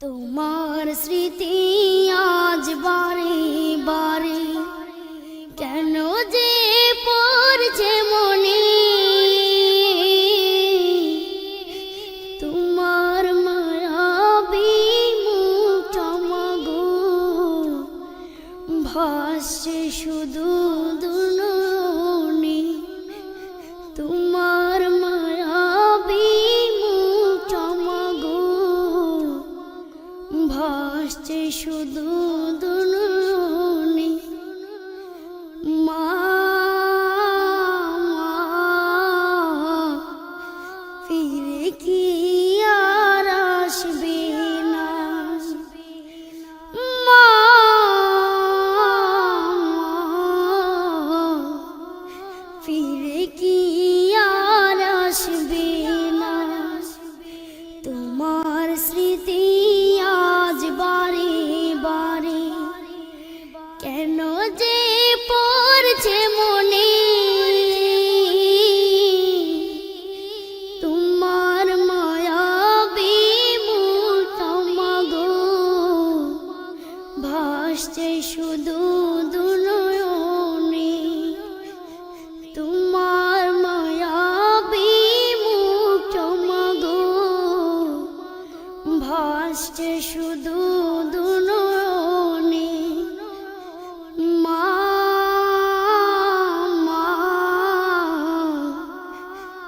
তোমার স্মৃতি আজ বারে বারে কেন যে পড়ছে মনে, তোমার মায়াবী মুখটা মাগো ভাসছে শুধু দুনয়নে, তোমার মায়াবী মুখটা মাগো ভাসছে শুধু দুনয়নে। মা ফিরে কি আর আসবে না, মা ফিরে কি আর আসবে না। তোমার স্মৃতি আজ বারে বারে কেন যে পড়ছে মনে, তোমার মায়াবী মুখটা মাগো ভাসছে শুধু দুনয়নে, তোমার মায়াবী মুখটা মাগো ভাসছে শুধু দুনয়নে। মা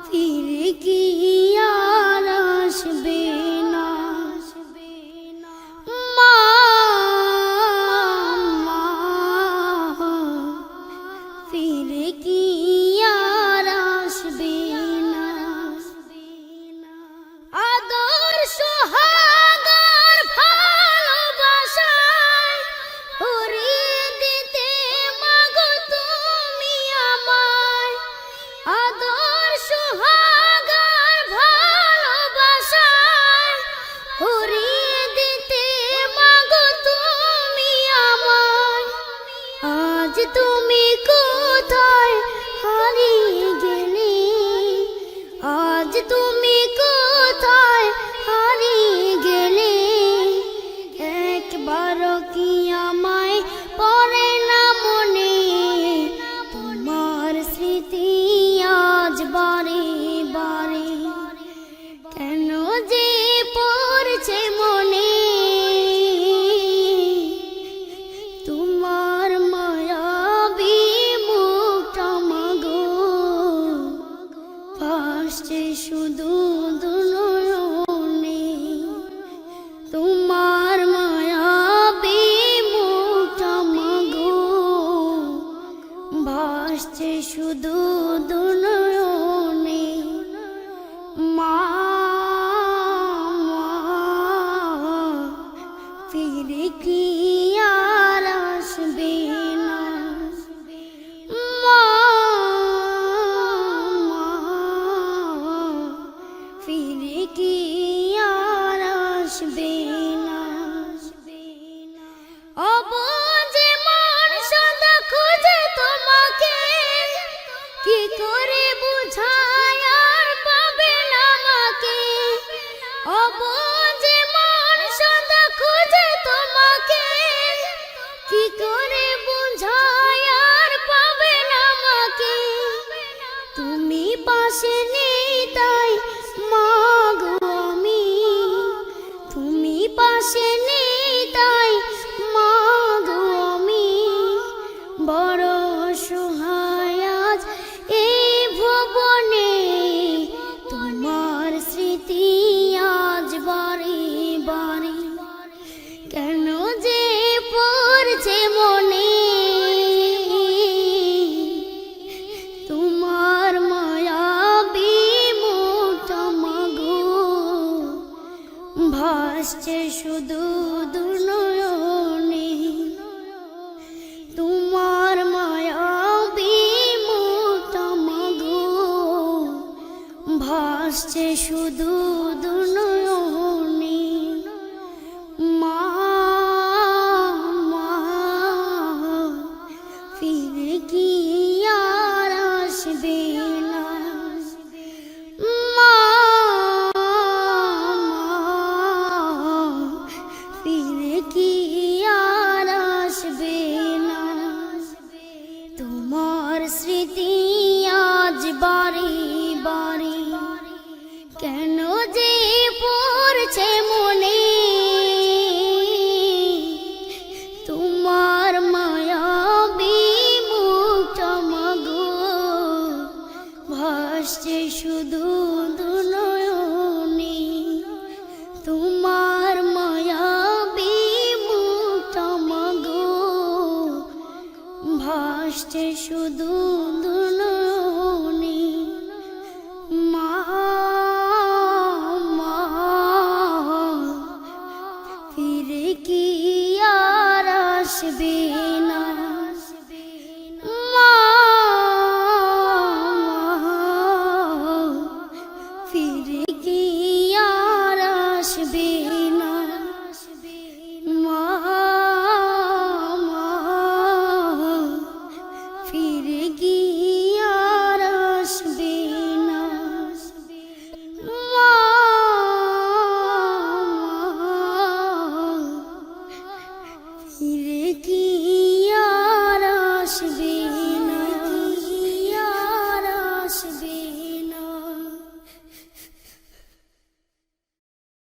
ফিরে কি আর আসবে না, মা ফিরে কি আর আসবে না। আদর সোহাগার ভালোবাসায় ভরিয়ে দিতে মাগো তুমি আমায়, আদর সোহাগার ভালোবাসায় ভরিয়ে দিতে মাগো তুমি আমায়। আজ তুমি কোথায় হারিয়ে গেলে, আজ তুমি কোথায় হারিয়ে গেলে, একবারও কি আমায় পড়ে না মনে, তোমার স্মৃতি আজ বারে বারে কেন যে পড়ছে মনে, তোমার মায়াবী মুখটা মাগো ভাসছে শুধু দুনয়নে, তোমার মায়াবী মুখটা মাগো ভাসছে শুধু দুনয়নে। মা ফিরে কি আর আসবে না, মা ফিরে কি আর আসবে না। অবুঝে মন সদা খুঁজে তোমাকে, কি করে বুঝায় আর পাবে না আমাকে, অবুঝে মন সদা খুঁজে তোমাকে, কি করে বুঝায় আর পাবে না আমাকে। তুমি পাশে নেই তাই মাগো আমি, তুমি পাশে নেই তাই মাগো আমি, বড় অসহায় আজ এই ভুবনে, তোমার স্মৃতি আজ বারে বারে কেন যে পড়ছে মনে, তোমার মায়াবী মুখটা মাগো ভাসছে শুধু দুনয়নে, তোমার মায়াবী মুখটা মাগো ভাসছে শুধু দুনয়নে। মা ফিরে কি আর আসবে না, মা ভাসছে শুধু দুনো